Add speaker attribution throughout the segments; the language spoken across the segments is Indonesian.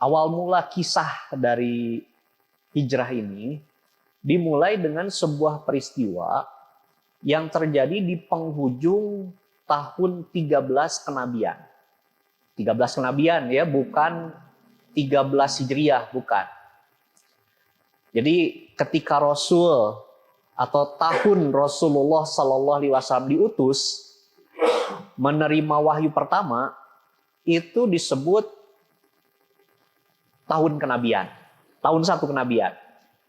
Speaker 1: awal mula kisah dari hijrah ini dimulai dengan sebuah peristiwa yang terjadi di penghujung tahun 13 kenabian. 13 kenabian ya, bukan 13 Hijriah, bukan. Jadi ketika Rasul atau tahun Rasulullah Sallallahu Alaihi Wasallam diutus menerima wahyu pertama, itu disebut tahun kenabian. Tahun 1 kenabian.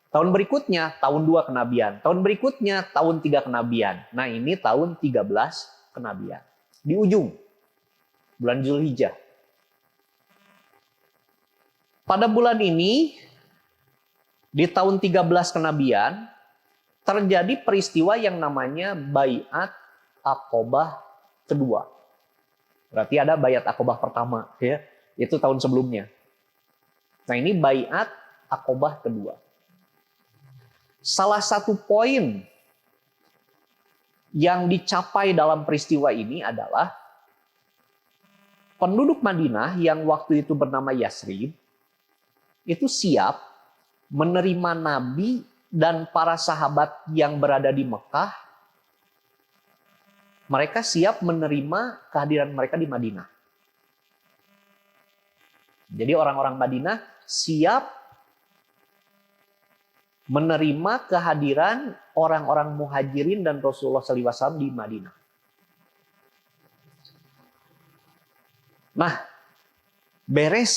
Speaker 1: Tahun berikutnya tahun 2 kenabian. Tahun berikutnya tahun 3 kenabian. Nah ini tahun 13 kenabian. Di ujung bulan Zulhijjah. Pada bulan ini, di tahun 13 kenabian, terjadi peristiwa yang namanya Baiat Aqobah kedua. Berarti ada Baiat Aqobah pertama, ya, itu tahun sebelumnya. Nah ini Baiat Aqobah kedua. Salah satu poin yang dicapai dalam peristiwa ini adalah penduduk Madinah yang waktu itu bernama Yasrib itu siap menerima Nabi dan para sahabat yang berada di Mekah. Mereka siap menerima kehadiran mereka di Madinah. Jadi orang-orang Madinah siap menerima kehadiran orang-orang Muhajirin dan Rasulullah SAW di Madinah. Nah, beres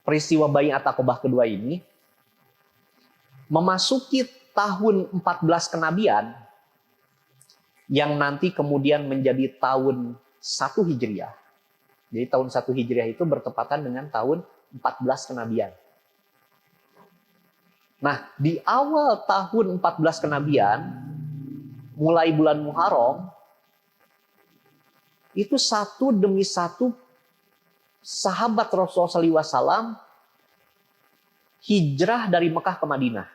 Speaker 1: peristiwa Baiat Aqobah kedua ini, memasuki tahun 14 kenabian, yang nanti kemudian menjadi tahun 1 Hijriah. Jadi tahun 1 Hijriah itu bertepatan dengan tahun 14 kenabian. Nah, di awal tahun 14 kenabian, mulai bulan Muharram, itu satu demi satu sahabat Rasulullah SAW hijrah dari Mekah ke Madinah.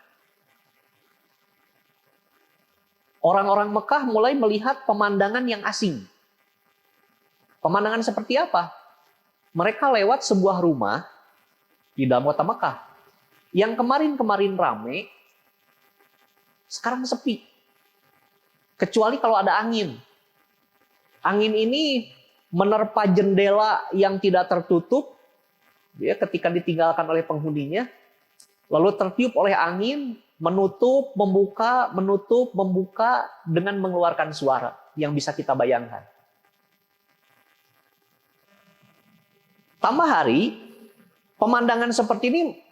Speaker 1: Orang-orang Mekah mulai melihat pemandangan yang asing. Pemandangan seperti apa? Mereka lewat sebuah rumah di dalam kota Mekah. Yang kemarin-kemarin rame, sekarang sepi. Kecuali kalau ada angin. Angin ini menerpa jendela yang tidak tertutup, ya, ketika ditinggalkan oleh penghuninya, lalu tertiup oleh angin, menutup, membuka dengan mengeluarkan suara yang bisa kita bayangkan. Tambah hari, pemandangan seperti ini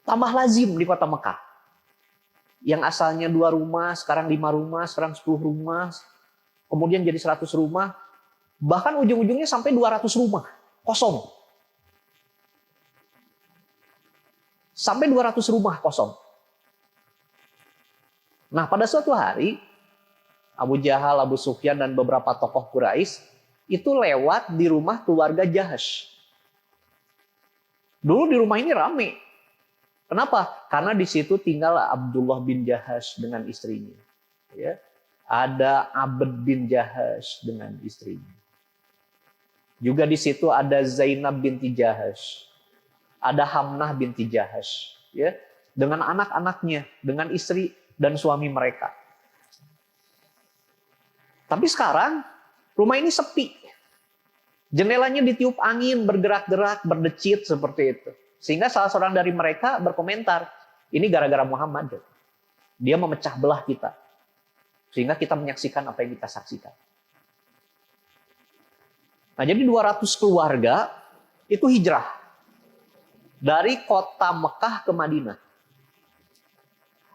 Speaker 1: tambah lazim di kota Mekah. Yang asalnya 2 rumah, sekarang 5 rumah, sekarang 10 rumah, kemudian jadi 100 rumah, bahkan ujung-ujungnya sampai 200 rumah, kosong. Sampai 200 rumah kosong. Nah, pada suatu hari, Abu Jahal, Abu Sufyan, dan beberapa tokoh Quraisy itu lewat di rumah keluarga Jahash. Dulu di rumah ini rame. Kenapa? Karena di situ tinggal Abdullah bin Jahash dengan istrinya. Ya. Ada Abd bin Jahash dengan istrinya. Juga di situ ada Zainab binti Jahash. Ada Hamnah binti Jahash. Ya. Dengan anak-anaknya, dengan istri dan suami mereka. Tapi sekarang rumah ini sepi. Jendelanya ditiup angin, bergerak-gerak, berdecit seperti itu. Sehingga salah seorang dari mereka berkomentar, ini gara-gara Muhammad. Dia memecah belah kita. Sehingga kita menyaksikan apa yang kita saksikan. Nah, jadi 200 keluarga itu hijrah. Dari kota Mekah ke Madinah.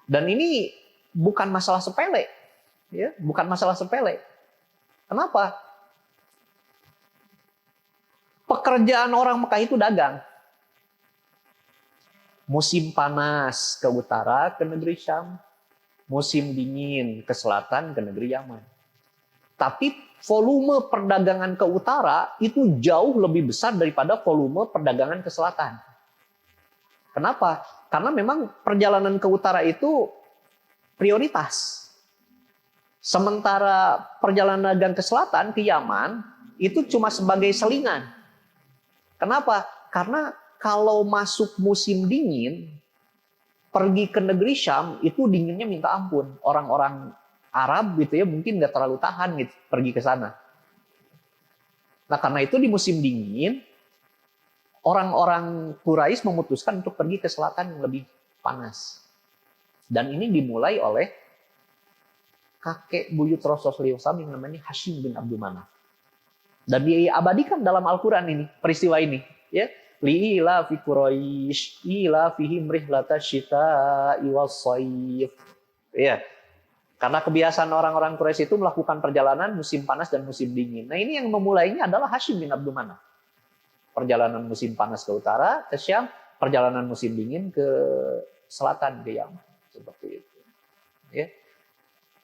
Speaker 1: Dan ini bukan masalah sepele. Ya, bukan masalah sepele. Kenapa? Pekerjaan orang Mekah itu dagang. Musim panas ke utara, ke negeri Syam. Musim dingin ke selatan, ke negeri Yaman. Tapi volume perdagangan ke utara itu jauh lebih besar daripada volume perdagangan ke selatan. Kenapa? Karena memang perjalanan ke utara itu prioritas. Sementara perjalanan dagang ke selatan, ke Yaman, itu cuma sebagai selingan. Kenapa? Karena kalau masuk musim dingin, pergi ke negeri Syam itu dinginnya minta ampun. Orang-orang Arab gitu ya mungkin nggak terlalu tahan gitu pergi ke sana. Nah karena itu di musim dingin orang-orang Quraisy memutuskan untuk pergi ke selatan yang lebih panas. Dan ini dimulai oleh kakek buyut Rasulullah SAW yang namanya Hashim bin Abdul Manaf. Dan diabadikan dalam Al-Quran ini peristiwa ini. Ya, li'ila fi Quraisy ila fihim rihlata syita'i was-shayf. Ya. Karena kebiasaan orang-orang Quraisy itu melakukan perjalanan musim panas dan musim dingin. Nah, ini yang memulainya adalah Hashim bin Abdul Manaf. Perjalanan musim panas ke utara, ke Syam, perjalanan musim dingin ke selatan, ke Yaman. Seperti itu. Ya.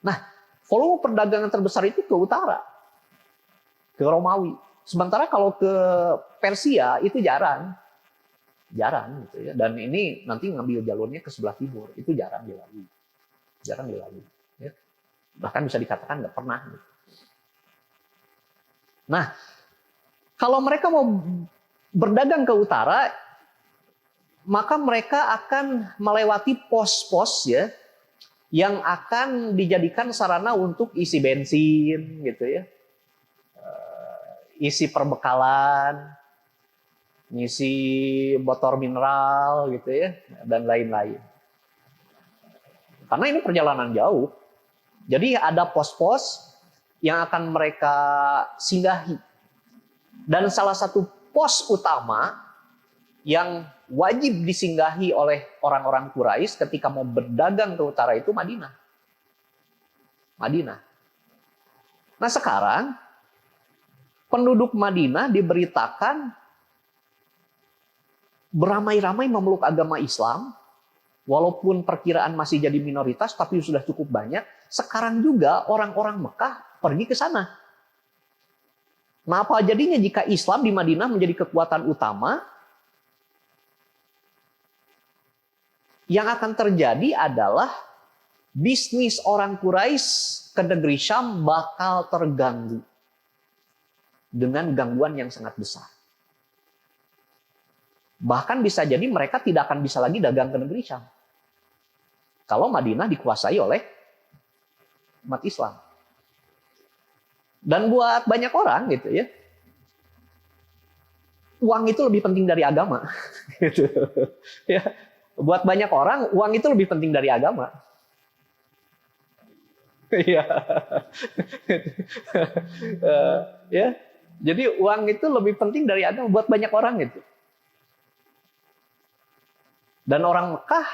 Speaker 1: Nah, volume perdagangan terbesar itu ke utara, ke Romawi. Sementara kalau ke Persia itu jarang gitu ya. Dan ini nanti ngambil jalurnya ke sebelah timur, itu jarang dilalui. Ya. Bahkan bisa dikatakan nggak pernah. Nah, kalau mereka mau berdagang ke utara, maka mereka akan melewati pos-pos ya yang akan dijadikan sarana untuk isi bensin gitu ya, isi perbekalan, ngisi botol mineral gitu ya, dan lain-lain. Karena ini perjalanan jauh. Jadi ada pos-pos yang akan mereka singgahi. Dan salah satu pos utama yang wajib disinggahi oleh orang-orang Quraisy ketika mau berdagang ke utara itu Madinah. Nah sekarang penduduk Madinah diberitakan beramai-ramai memeluk agama Islam. Walaupun perkiraan masih jadi minoritas, tapi sudah cukup banyak. Sekarang juga orang-orang Mekah pergi ke sana. Nah, apa jadinya jika Islam di Madinah menjadi kekuatan utama? Yang akan terjadi adalah bisnis orang Quraisy ke negeri Syam bakal terganggu dengan gangguan yang sangat besar. Bahkan bisa jadi mereka tidak akan bisa lagi dagang ke negeri Syam kalau Madinah dikuasai oleh umat Islam. Dan buat banyak orang gitu ya, uang itu lebih penting dari agama. Gitu. Ya, buat banyak orang uang itu lebih penting dari agama. Iya. Ya, jadi uang itu lebih penting dari agama buat banyak orang gitu. Dan orang Mekah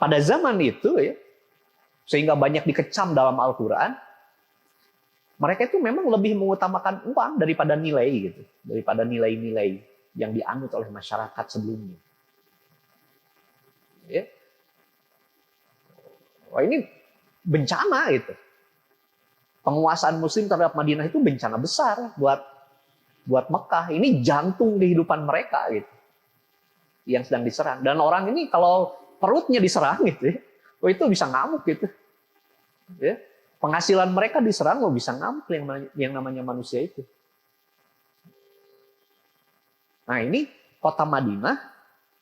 Speaker 1: pada zaman itu ya, sehingga banyak dikecam dalam Al-Quran, mereka itu memang lebih mengutamakan uang daripada nilai gitu, daripada nilai-nilai yang dianut oleh masyarakat sebelumnya. Ya. Wah ini bencana gitu. Penguasaan Muslim terhadap Madinah itu bencana besar buat Mekah. Ini jantung kehidupan mereka gitu, yang sedang diserang. Dan orang ini kalau perutnya diserang gitu ya, oh itu bisa ngamuk gitu. Ya. Penghasilan mereka diserang, oh bisa ngamuk yang namanya manusia itu. Nah ini kota Madinah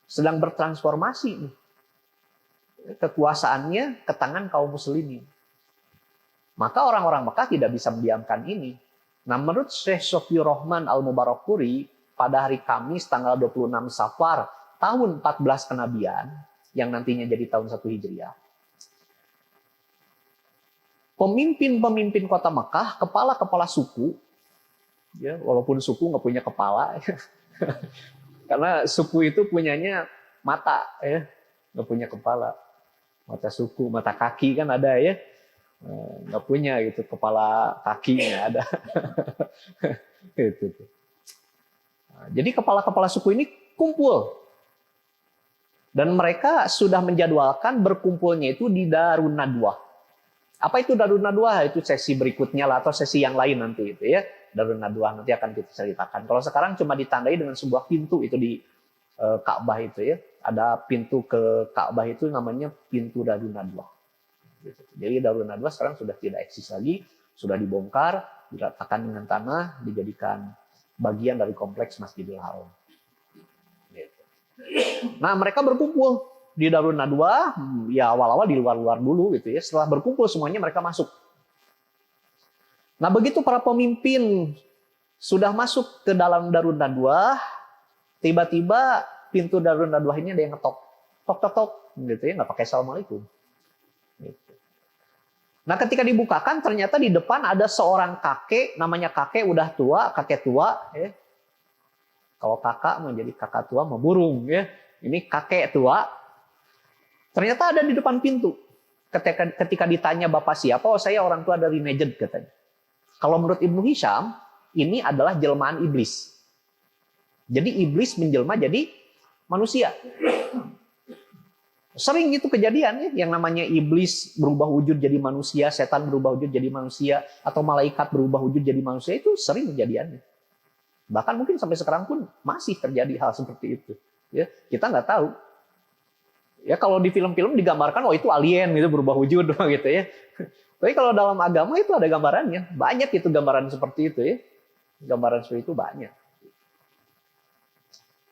Speaker 1: sedang bertransformasi nih. Kekuasaannya ke tangan kaum muslimin. Maka orang-orang Mekah tidak bisa mendiamkan ini. Nah menurut Syekh Sofiur Rahman Al-Mubarakpuri, pada hari Kamis tanggal 26 Safar tahun 14 kenabian, yang nantinya jadi tahun 1 Hijriah. Pemimpin-pemimpin kota Mekah, kepala-kepala suku, ya, walaupun suku nggak punya kepala, karena suku itu punyanya mata, ya, nggak punya kepala. Mata suku, mata kaki kan ada ya, nggak punya gitu, kepala kakinya ada. Gitu. Nah, jadi kepala-kepala suku ini kumpul. Dan mereka sudah menjadwalkan berkumpulnya itu di Darun Nadwah. Apa itu Darun Nadwah? Itu sesi berikutnya lah, atau sesi yang lain nanti itu ya. Darun Nadwah nanti akan kita ceritakan. Kalau sekarang cuma ditandai dengan sebuah pintu itu di Ka'bah itu ya. Ada pintu ke Ka'bah itu namanya pintu Darun Nadwah. Jadi Darun Nadwah sekarang sudah tidak eksis lagi, sudah dibongkar. diratakan dengan tanah, dijadikan bagian dari kompleks Masjidil Haram. Gitu. Nah, mereka berkumpul di Darun Nadwa, ya awal-awal di luar-luar dulu gitu ya. Setelah berkumpul semuanya mereka masuk. Nah, begitu para pemimpin sudah masuk ke dalam Darun Nadwa, tiba-tiba pintu Darun Nadwa ini ada yang ngetok. Tok tok tok gitu ya, nggak pakai assalamualaikum. Gitu. Nah, ketika dibukakan ternyata di depan ada seorang kakek, namanya kakek udah tua, kakek tua ya. Kalau kakak menjadi kakak tua mau burung ya. Ini kakek tua. Ternyata ada di depan pintu. Ketika ditanya bapak siapa, oh saya orang tua dari Najd katanya. Kalau menurut Ibnu Hisham, ini adalah jelmaan iblis. Jadi iblis menjelma jadi manusia. Sering itu kejadian ya, yang namanya iblis berubah wujud jadi manusia, setan berubah wujud jadi manusia, atau malaikat berubah wujud jadi manusia, itu sering kejadiannya. Bahkan mungkin sampai sekarang pun masih terjadi hal seperti itu. Ya, kita nggak tahu. Ya kalau di film-film digambarkan, oh itu alien gitu berubah wujud gitu ya. Tapi kalau dalam agama itu ada gambarannya, banyak itu gambaran seperti itu ya. Gambaran seperti itu banyak.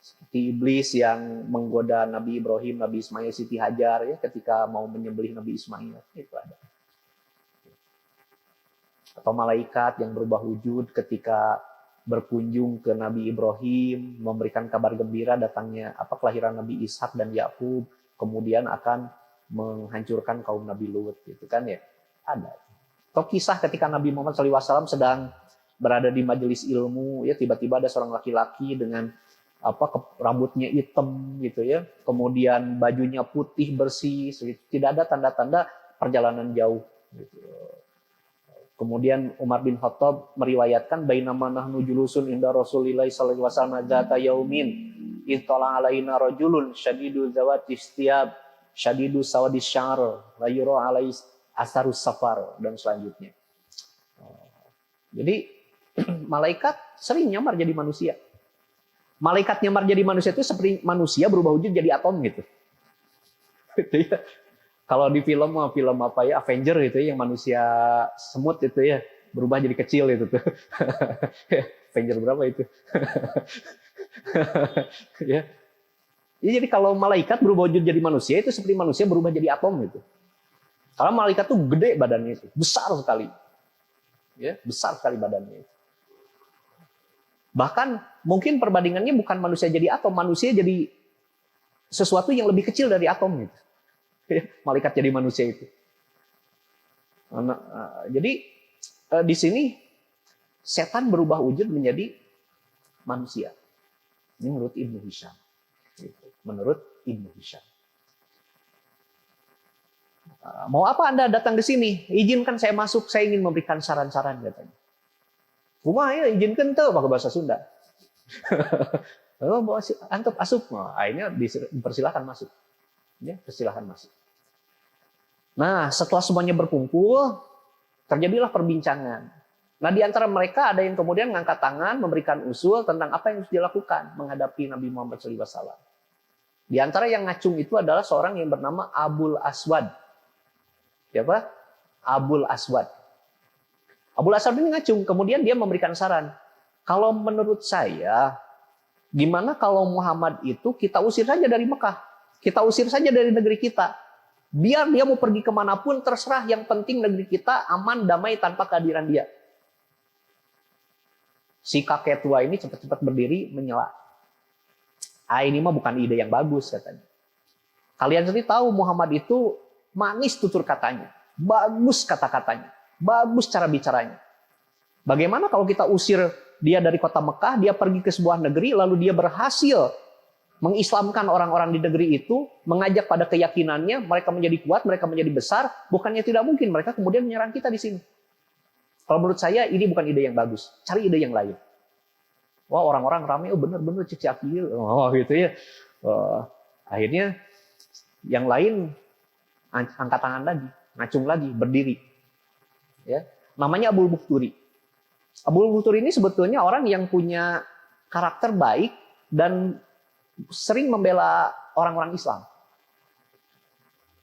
Speaker 1: Seperti iblis yang menggoda Nabi Ibrahim, Nabi Ismail, Siti Hajar ya ketika mau menyembelih Nabi Ismail, itu ada. Atau malaikat yang berubah wujud ketika berkunjung ke Nabi Ibrahim, memberikan kabar gembira datangnya kelahiran Nabi Ishak dan Yakub, kemudian akan menghancurkan kaum Nabi Lut, gitu kan ya, ada. Atau kisah ketika Nabi Muhammad SAW sedang berada di majelis ilmu, ya tiba-tiba ada seorang laki-laki dengan rambutnya hitam gitu ya, kemudian bajunya putih bersih, tidak ada tanda-tanda perjalanan jauh. Gitu. Kemudian Umar bin Khattab meriwayatkan bainama nahnu julusun inda Rasulillah sallallahu alaihi wasallam dzata yaumin ittala alaina rajulun syadidu zawati istiyab syadidu sawadis syar la yura alais asarus safar dan selanjutnya. Jadi malaikat sering nyamar jadi manusia. Malaikat nyamar jadi manusia itu seperti manusia berubah wujud jadi atom gitu. Kalau di film Avenger gitu ya, yang manusia semut itu ya berubah jadi kecil itu tuh. Avenger berapa itu? Ya. Jadi kalau malaikat berubah wujud jadi manusia itu seperti manusia berubah jadi atom gitu. Kalau malaikat tuh gede badannya itu, besar sekali. Ya, besar sekali badannya itu. Bahkan mungkin perbandingannya bukan manusia jadi atom, manusia jadi sesuatu yang lebih kecil dari atom gitu. Malaikat jadi manusia itu. Jadi di sini setan berubah wujud menjadi manusia. Ini menurut Ibnu Hisham. Menurut Ibnu Hisham. Mau apa Anda datang ke sini? Izinkan saya masuk, saya ingin memberikan saran-saran katanya. Rumah ya izinkan tuh pakai bahasa Sunda. Antep asup, akhirnya dipersilahkan masuk. Ya, persilahkan masuk. Nah, setelah semuanya berkumpul, terjadilah perbincangan. Nah, di antara mereka ada yang kemudian mengangkat tangan, memberikan usul tentang apa yang harus dilakukan menghadapi Nabi Muhammad SAW. Di antara yang ngacung itu adalah seorang yang bernama Abul Aswad. Siapa? Abul Aswad. Abul Aswad ini ngacung, kemudian dia memberikan saran. Kalau menurut saya, gimana kalau Muhammad itu kita usir saja dari Mekah? Kita usir saja dari negeri kita. Biar dia mau pergi kemanapun, terserah. Yang penting negeri kita aman, damai, tanpa kehadiran dia. Si kakek tua ini cepat-cepat berdiri, menyela. Ini mah bukan ide yang bagus, katanya. Kalian sendiri tahu Muhammad itu manis tutur katanya. Bagus kata-katanya. Bagus cara bicaranya. Bagaimana kalau kita usir dia dari kota Mekah, dia pergi ke sebuah negeri, lalu dia berhasil mengislamkan orang-orang di negeri itu, mengajak pada keyakinannya, mereka menjadi kuat, mereka menjadi besar, bukannya tidak mungkin, mereka kemudian menyerang kita di sini. Kalau menurut saya, ini bukan ide yang bagus. Cari ide yang lain. Wah, orang-orang ramai, oh benar-benar cici akil. Oh gitu ya. Akhirnya, yang lain angkat tangan lagi, ngacung lagi, berdiri. Ya, namanya Abul Bukhturi. Abul Bukhturi ini sebetulnya orang yang punya karakter baik dan sering membela orang-orang Islam.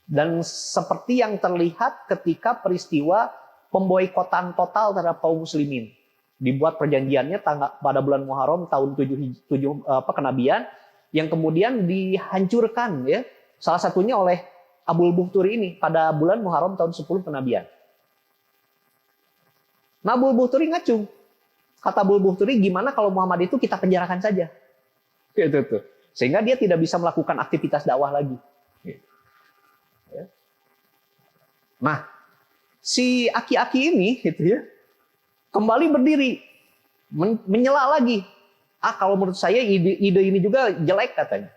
Speaker 1: Dan seperti yang terlihat ketika peristiwa pemboikotan total terhadap kaum muslimin. Dibuat perjanjiannya pada bulan Muharram tahun 7 kenabian, yang kemudian dihancurkan ya, salah satunya oleh Abul Bukhturi ini pada bulan Muharram tahun 10 kenabian. Nah, Abul Bukhturi ngacung. Kata Abul Bukhturi, gimana kalau Muhammad itu kita penjarakan saja? Gitu tuh. Sehingga dia tidak bisa melakukan aktivitas dakwah lagi. Nah, si aki-aki ini gitu ya, kembali berdiri, menyela lagi. Kalau menurut saya ide ini juga jelek katanya.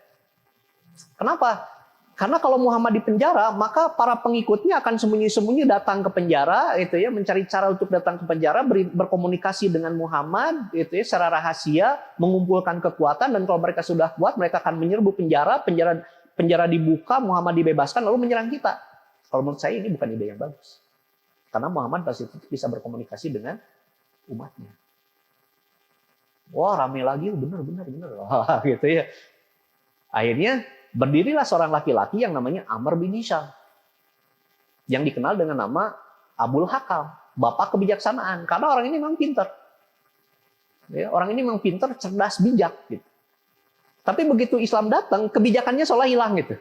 Speaker 1: Kenapa? Karena kalau Muhammad di penjara, maka para pengikutnya akan sembunyi-sembunyi datang ke penjara, gitu ya, mencari cara untuk datang ke penjara, berkomunikasi dengan Muhammad, gitu ya, secara rahasia, mengumpulkan kekuatan, dan kalau mereka sudah kuat, mereka akan menyerbu penjara dibuka, Muhammad dibebaskan, lalu menyerang kita. Kalau menurut saya ini bukan ide yang bagus. Karena Muhammad pasti bisa berkomunikasi dengan umatnya. Wah, rame lagi, bener. Gitu ya. Akhirnya berdirilah seorang laki-laki yang namanya Amr bin Hisham, yang dikenal dengan nama Abul Hakam, bapak kebijaksanaan. Karena orang ini memang pintar. Ya, orang ini memang pintar, cerdas, bijak. Gitu. Tapi begitu Islam datang, kebijakannya seolah hilang gitu.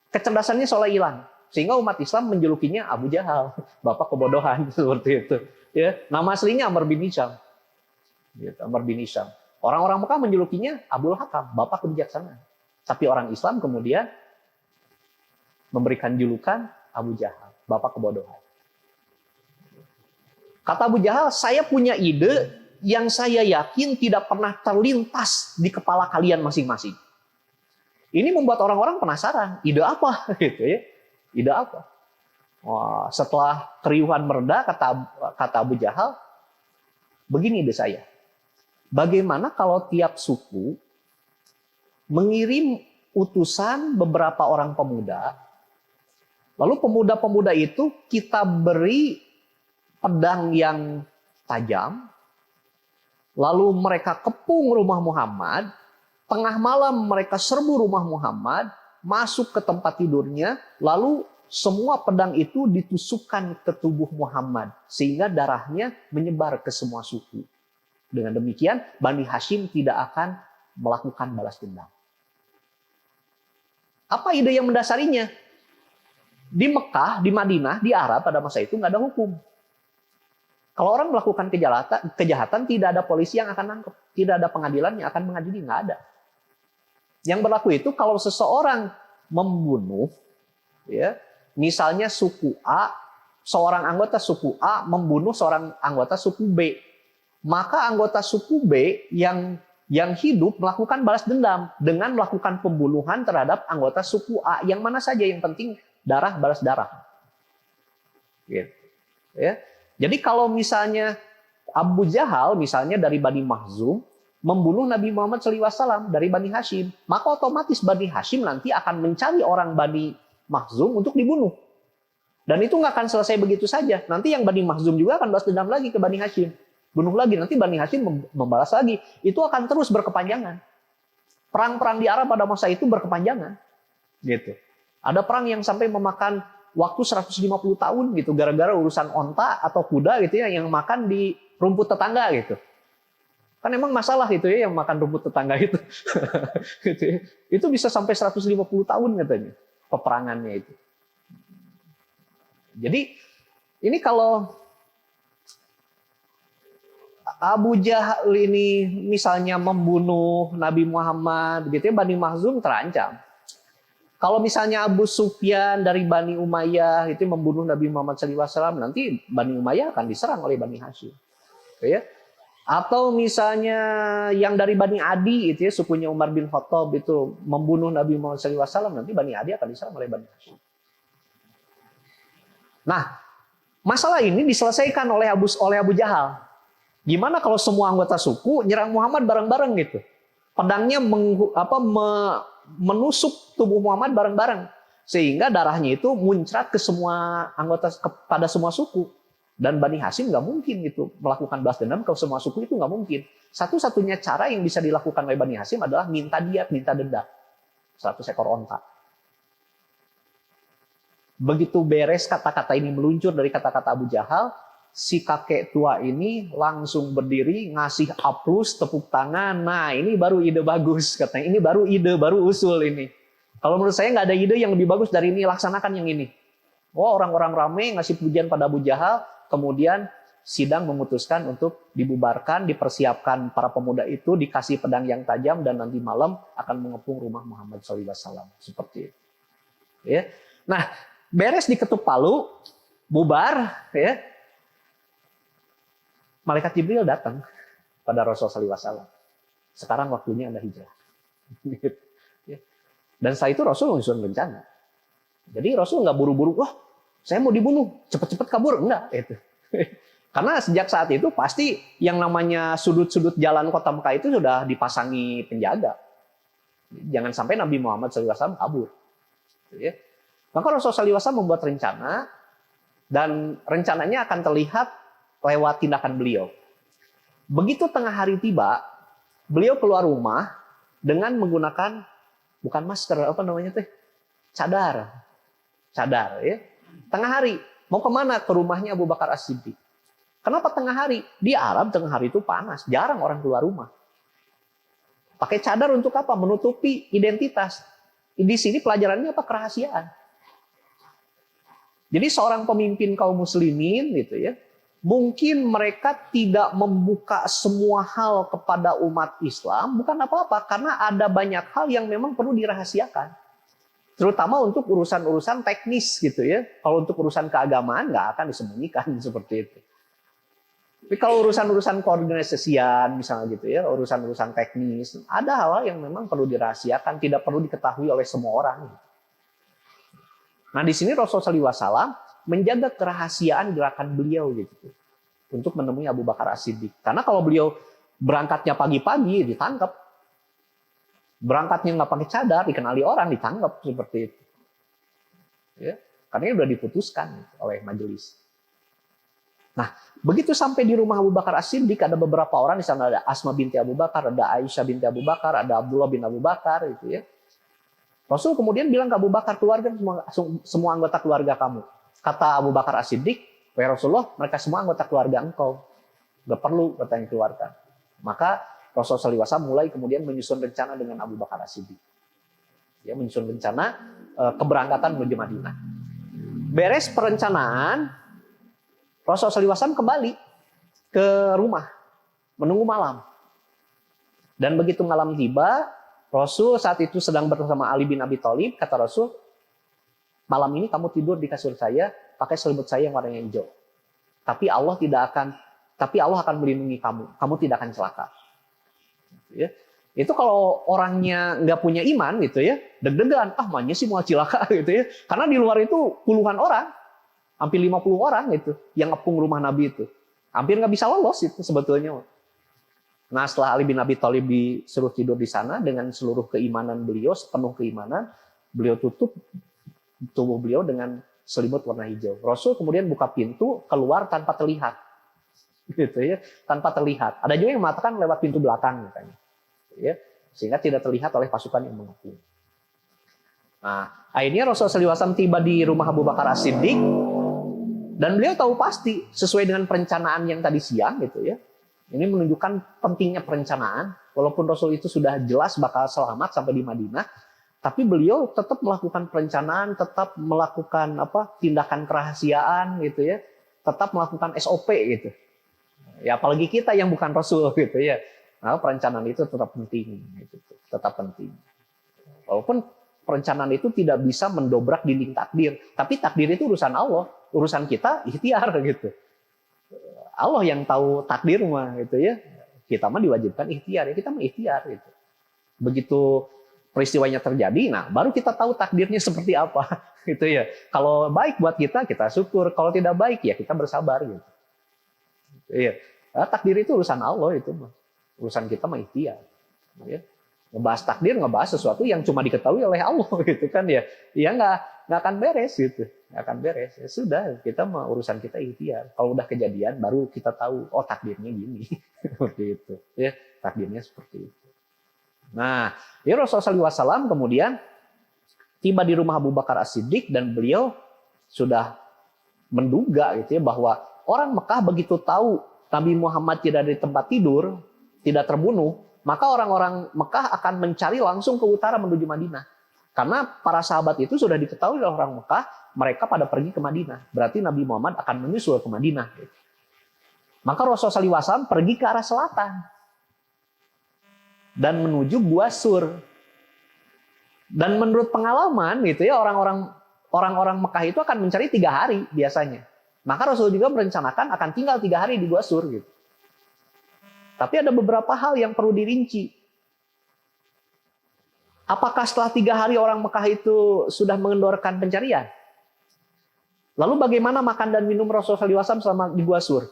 Speaker 1: Kecerdasannya seolah hilang. Sehingga umat Islam menjulukinya Abu Jahal, bapak kebodohan, seperti itu. Ya, nama aslinya Amr bin Hisham. Gitu, Amr bin Hisham. Orang-orang Mekah menjulukinya Abul Hakam, bapak kebijaksanaan. Tapi orang Islam kemudian memberikan julukan Abu Jahal, bapak kebodohan. Kata Abu Jahal, saya punya ide yang saya yakin tidak pernah terlintas di kepala kalian masing-masing. Ini membuat orang-orang penasaran, ide apa? Gitu ya. Ide apa? Wah, setelah keriuhan mereda, kata Abu Jahal, begini ide saya. Bagaimana kalau tiap suku mengirim utusan beberapa orang pemuda, lalu pemuda-pemuda itu kita beri pedang yang tajam, lalu mereka kepung rumah Muhammad, tengah malam mereka serbu rumah Muhammad, masuk ke tempat tidurnya, lalu semua pedang itu ditusukkan ke tubuh Muhammad, sehingga darahnya menyebar ke semua suku. Dengan demikian, Bani Hashim tidak akan melakukan balas dendam. Apa ide yang mendasarinya? Di Mekah, di Madinah, di Arab pada masa itu nggak ada hukum. Kalau orang melakukan kejahatan, tidak ada polisi yang akan nangkep, tidak ada pengadilan yang akan mengadili, nggak ada. Yang berlaku itu kalau seseorang membunuh, ya, misalnya suku A, seorang anggota suku A membunuh seorang anggota suku B, maka anggota suku B yang hidup melakukan balas dendam dengan melakukan pembunuhan terhadap anggota suku A yang mana saja, yang penting darah balas darah. Gitu. Ya. Jadi kalau misalnya Abu Jahal misalnya dari Bani Makhzum membunuh Nabi Muhammad SAW dari Bani Hashim, maka otomatis Bani Hashim nanti akan mencari orang Bani Makhzum untuk dibunuh. Dan itu nggak akan selesai begitu saja. Nanti yang Bani Makhzum juga akan balas dendam lagi ke Bani Hashim. Bunuh lagi, nanti Bani Hashim membalas lagi. Itu akan terus berkepanjangan. Perang-perang di Arab pada masa itu berkepanjangan. Gitu. Ada perang yang sampai memakan waktu 150 tahun gitu, gara-gara urusan onta atau kuda gitu ya, yang makan di rumput tetangga gitu. Kan emang masalah gitu ya yang makan rumput tetangga itu. Gitu ya. Itu bisa sampai 150 tahun katanya peperangannya itu. Jadi ini kalau Abu Jahal ini misalnya membunuh Nabi Muhammad gitu ya, Bani Makhzum terancam. Kalau misalnya Abu Sufyan dari Bani Umayyah itu membunuh Nabi Muhammad SAW, nanti Bani Umayyah akan diserang oleh Bani Hashim. Ya. Atau misalnya yang dari Bani Adi itu ya, sukunya Umar bin Khattab itu membunuh Nabi Muhammad SAW, nanti Bani Adi akan diserang oleh Bani Hashim. Nah, masalah ini diselesaikan oleh Abu Jahal. Gimana kalau semua anggota suku nyerang Muhammad bareng-bareng gitu? Pedangnya menusuk tubuh Muhammad bareng-bareng, sehingga darahnya itu muncrat ke semua anggota, kepada semua suku. Dan Bani Hashim nggak mungkin gitu melakukan balas dendam ke semua suku, itu nggak mungkin. Satu-satunya cara yang bisa dilakukan oleh Bani Hashim adalah minta diat, minta denda 100 ekor onta. Begitu beres kata-kata ini meluncur dari kata-kata Abu Jahal, si kakek tua ini langsung berdiri, ngasih aplaus, tepuk tangan. Nah, ini baru ide bagus, katanya. Ini baru ide, baru usul ini. Kalau menurut saya nggak ada ide yang lebih bagus dari ini, laksanakan yang ini. Wah, orang-orang ramai ngasih pujian pada Abu Jahal, kemudian sidang memutuskan untuk dibubarkan, dipersiapkan para pemuda itu, dikasih pedang yang tajam, dan nanti malam akan mengepung rumah Muhammad SAW. Seperti itu. Ya. Nah, beres diketuk palu, bubar, ya. Malaikat Jibril datang pada Rasulullah SAW. Sekarang waktunya Anda hijrah. Dan setelah itu Rasul menyusun rencana. Jadi Rasul nggak buru-buru, wah saya mau dibunuh, cepet-cepet kabur. Enggak. Itu. Karena sejak saat itu pasti yang namanya sudut-sudut jalan kota Mekah itu sudah dipasangi penjaga. Jangan sampai Nabi Muhammad SAW kabur. Maka Rasulullah SAW membuat rencana, dan rencananya akan terlihat lewat tindakan beliau. Begitu tengah hari tiba, beliau keluar rumah dengan menggunakan bukan masker, apa namanya teh? Cadar. Cadar, ya. Tengah hari, mau kemana? Ke rumahnya Abu Bakar As-Siddiq. Kenapa tengah hari? Di Arab tengah hari itu panas, jarang orang keluar rumah. Pakai cadar untuk apa? Menutupi identitas. Di sini pelajarannya apa? Kerahasiaan. Jadi seorang pemimpin kaum muslimin gitu ya, mungkin mereka tidak membuka semua hal kepada umat Islam, bukan apa-apa, karena ada banyak hal yang memang perlu dirahasiakan. Terutama untuk urusan-urusan teknis gitu ya. Kalau untuk urusan keagamaan nggak akan disembunyikan seperti itu. Tapi kalau urusan-urusan koordinasian misalnya gitu ya, urusan-urusan teknis, ada hal yang memang perlu dirahasiakan, tidak perlu diketahui oleh semua orang. Nah di sini Rasulullah SAW menjaga kerahasiaan gerakan beliau gitu untuk menemui Abu Bakar As-Siddiq. Karena kalau beliau berangkatnya pagi-pagi ditangkap, berangkatnya nggak pakai cadar dikenali orang ditangkap seperti itu. Ya, karena sudah diputuskan oleh majelis. Nah begitu sampai di rumah Abu Bakar As-Siddiq ada beberapa orang di sana, ada Asma binti Abu Bakar, ada Aisyah binti Abu Bakar, ada Abdullah bin Abu Bakar gitu ya. Rasul kemudian bilang ke Abu Bakar, keluarga semua anggota keluarga kamu. Kata Abu Bakar As-Siddiq, wahai Rasulullah, mereka semua anggota keluarga engkau. Gak perlu katanya keluarga. Maka Rasulullah SAW mulai kemudian menyusun rencana dengan Abu Bakar As-Siddiq. Ya, menyusun rencana keberangkatan menuju Madinah. Beres perencanaan, Rasulullah SAW kembali ke rumah, menunggu malam. Dan begitu malam tiba, Rasul saat itu sedang bersama Ali bin Abi Thalib. Kata Rasul, malam ini kamu tidur di kasur saya, pakai selimut saya yang warnanya hijau. Tapi Allah akan melindungi kamu. Kamu tidak akan celaka. Ya. Itu kalau orangnya nggak punya iman gitu ya, deg-degan, makanya sih mau celaka gitu ya. Karena di luar itu puluhan orang, hampir 50 orang itu yang ngepung rumah Nabi itu. Hampir nggak bisa lolos itu sebetulnya. Nah setelah Ali bin Abi Thalib disuruh tidur di sana dengan seluruh keimanan beliau, sepenuh keimanan, beliau tutup tubuh beliau dengan selimut warna hijau. Rasul kemudian buka pintu keluar tanpa terlihat, gitu ya, tanpa terlihat. Ada juga yang mengatakan lewat pintu belakang, katanya, ya, sehingga tidak terlihat oleh pasukan yang mengepung. Nah akhirnya Rasulullah SAW tiba di rumah Abu Bakar As-Siddiq dan beliau tahu pasti sesuai dengan perencanaan yang tadi siang, gitu ya. Ini menunjukkan pentingnya perencanaan. Walaupun Rasul itu sudah jelas bakal selamat sampai di Madinah, tapi beliau tetap melakukan perencanaan, tetap melakukan tindakan kerahasiaan gitu ya, tetap melakukan SOP gitu. Ya apalagi kita yang bukan Rasul gitu ya. Nah, perencanaan itu tetap penting gitu. Tetap penting. Walaupun perencanaan itu tidak bisa mendobrak dinding takdir, tapi takdir itu urusan Allah, urusan kita ikhtiar gitu. Allah yang tahu takdir mah gitu ya. Kita mah diwajibkan ikhtiar, ya kita mah ikhtiar gitu. Begitu peristiwanya terjadi, nah baru kita tahu takdirnya seperti apa gitu ya. Kalau baik buat kita syukur, kalau tidak baik ya kita bersabar gitu. Iya. Nah, takdir itu urusan Allah itu mah. Urusan kita mah ikhtiar. Ya. Ngebahas takdir, ngebahas sesuatu yang cuma diketahui oleh Allah gitu kan ya. Ya nggak akan beres gitu. Nggak akan beres. Ya sudah, kita mah urusan kita ikhtiar. Kalau udah kejadian baru kita tahu, oh takdirnya gini. Seperti itu. Ya, takdirnya seperti itu. Nah, ya Rasulullah SAW kemudian tiba di rumah Abu Bakar As-Siddiq dan beliau sudah menduga gitu ya bahwa orang Mekah begitu tahu Nabi Muhammad tidak di tempat tidur, tidak terbunuh, maka orang-orang Mekah akan mencari langsung ke utara menuju Madinah. Karena para sahabat itu sudah diketahui oleh orang Mekah, mereka pada pergi ke Madinah. Berarti Nabi Muhammad akan menyusul ke Madinah. Maka Rasulullah SAW pergi ke arah selatan dan menuju Gua Sur. Dan menurut pengalaman gitu ya, orang-orang Mekah itu akan mencari 3 hari biasanya. Maka Rasul juga merencanakan akan tinggal 3 hari di Gua Sur gitu. Tapi ada beberapa hal yang perlu dirinci. Apakah setelah 3 hari orang Mekah itu sudah mengendorkan pencarian? Lalu bagaimana makan dan minum Rasulullah SAW selama di Gua Sur?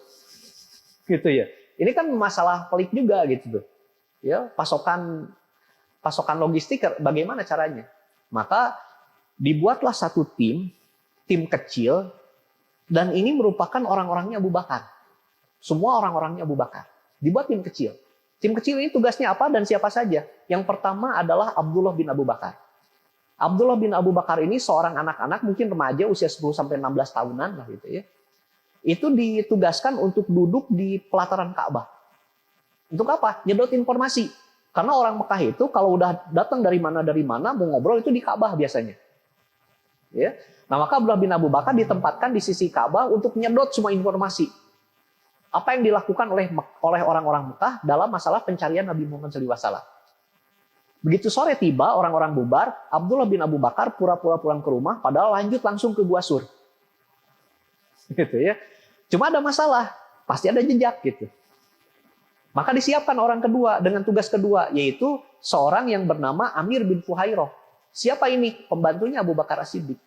Speaker 1: Gitu ya. Ini kan masalah pelik juga gitu tuh. Ya, pasokan logistik bagaimana caranya? Maka dibuatlah satu tim kecil, dan ini merupakan orang-orangnya Abu Bakar. Semua orang-orangnya Abu Bakar. Dibuat tim kecil. Tim kecil ini tugasnya apa dan siapa saja? Yang pertama adalah Abdullah bin Abu Bakar. Abdullah bin Abu Bakar ini seorang anak-anak, mungkin remaja usia 10-16 tahunan lah gitu ya. Itu ditugaskan untuk duduk di pelataran Ka'bah. Untuk apa? Nyedot informasi. Karena orang Mekah itu kalau udah datang dari mana mau ngobrol itu di Ka'bah biasanya. Ya. Nah, maka Abdullah bin Abu Bakar ditempatkan di sisi Ka'bah untuk nyedot semua informasi. Apa yang dilakukan oleh orang-orang Mekah dalam masalah pencarian Nabi Muhammad SAW. Begitu sore tiba, orang-orang bubar, Abdullah bin Abu Bakar pura-pura pulang ke rumah, padahal lanjut langsung ke Gua Sur. Gitu ya. Cuma ada masalah, pasti ada jejak gitu. Maka disiapkan orang kedua dengan tugas kedua, yaitu seorang yang bernama Amir bin Fuhairah. Siapa ini? Pembantunya Abu Bakar As-Siddiq.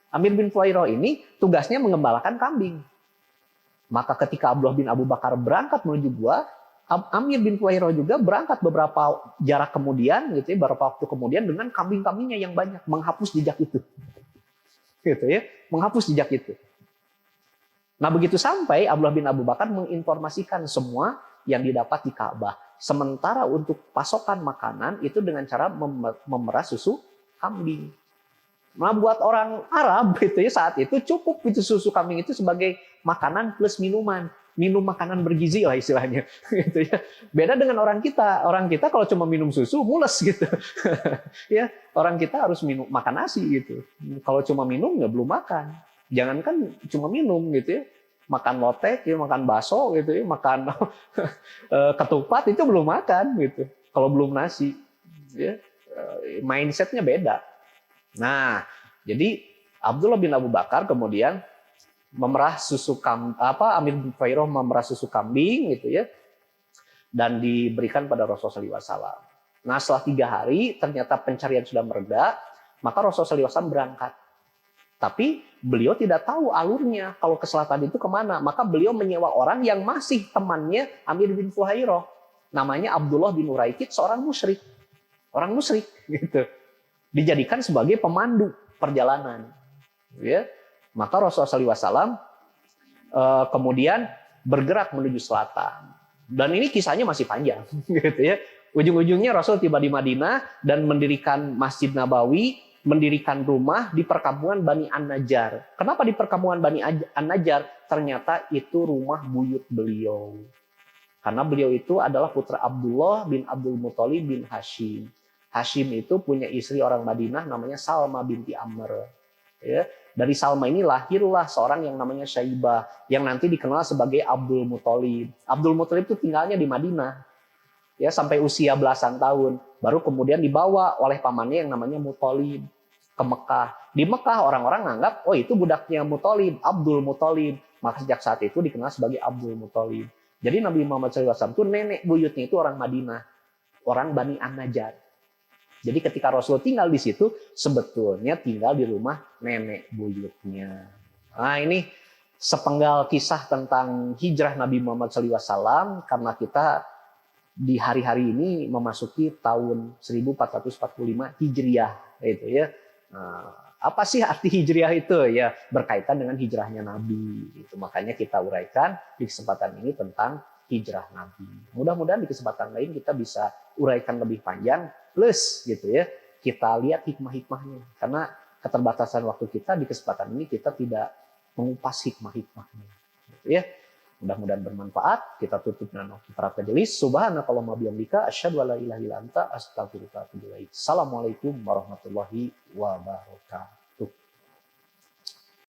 Speaker 1: Amir bin Fuhairah ini tugasnya mengembalakan kambing. Maka ketika Abdullah bin Abu Bakar berangkat menuju gua, Amir bin Fuhairah juga berangkat beberapa jarak kemudian, gitu ya, beberapa waktu kemudian dengan kambing-kambingnya yang banyak, menghapus jejak itu. Gitu ya, menghapus jejak itu. Nah, begitu sampai Abdullah bin Abu Bakar menginformasikan semua yang didapat di Ka'bah. Sementara untuk pasokan makanan itu dengan cara memerah susu kambing. Nah, buat orang Arab gitu ya, saat itu cukup itu susu kambing itu sebagai makanan plus minuman. Minum makanan bergizi lah istilahnya. Gitu ya. Beda dengan orang kita. Orang kita kalau cuma minum susu mules gitu. Ya, orang kita harus makan nasi gitu. Kalau cuma minum ya belum makan. Jangankan cuma minum gitu ya. Makan lotek, ya, makan bakso gitu ya, makan ketupat itu belum makan gitu. Kalau belum nasi, ya, mindsetnya beda. Nah, jadi Abdullah bin Abu Bakar kemudian memerah susu Amir bin Fuhairah memerah susu kambing gitu ya, dan diberikan pada Rasulullah SAW. Nah, setelah 3 hari ternyata pencarian sudah mereda, maka Rasulullah SAW berangkat. Tapi beliau tidak tahu alurnya kalau ke selatan itu kemana. Maka beliau menyewa orang yang masih temannya Amir bin Fuhairah. Namanya Abdullah bin Uraikid, seorang musyrik. Orang musyrik gitu. Dijadikan sebagai pemandu perjalanan. Ya. Maka Rasulullah SAW kemudian bergerak menuju selatan. Dan ini kisahnya masih panjang. Gitu ya. Ujung-ujungnya Rasul tiba di Madinah dan mendirikan Masjid Nabawi, mendirikan rumah di perkampungan Bani An-Najjar. Kenapa di perkampungan Bani An-Najjar? Ternyata itu rumah buyut beliau. Karena beliau itu adalah putra Abdullah bin Abdul Muthalib bin Hashim. Hashim itu punya istri orang Madinah namanya Salma binti Amr. Ya. Dari Salma ini lahirlah seorang yang namanya Syaibah, yang nanti dikenal sebagai Abdul Muthalib. Abdul Muthalib itu tinggalnya di Madinah. Ya, sampai usia belasan tahun. Baru kemudian dibawa oleh pamannya yang namanya Muthalib ke Mekah. Di Mekah orang-orang nganggap, oh itu budaknya Muthalib, Abdul Muthalib. Maka sejak saat itu dikenal sebagai Abdul Muthalib. Jadi Nabi Muhammad SAW itu nenek buyutnya itu orang Madinah, orang Bani An-Najjar. Jadi ketika Rasul tinggal di situ, sebetulnya tinggal di rumah nenek buyutnya. Nah, ini sepenggal kisah tentang hijrah Nabi Muhammad SAW, karena kita di hari-hari ini memasuki tahun 1445 Hijriah, gitu ya. Nah, apa sih arti Hijriah itu? Ya, berkaitan dengan hijrahnya Nabi. Itu makanya kita uraikan di kesempatan ini tentang hijrah Nabi. Mudah-mudahan di kesempatan lain kita bisa uraikan lebih panjang, plus gitu ya. Kita lihat hikmah-hikmahnya. Karena keterbatasan waktu kita, di kesempatan ini kita tidak mengupas hikmah-hikmahnya. Gitu ya. Mudah-mudahan bermanfaat. Kita tutup dengan para majelis. Subhanakallahumma bihamdika asyhadu an la ilaha illa anta astaghfiruka wa atubu ilaik. Assalamualaikum warahmatullahi wabarakatuh.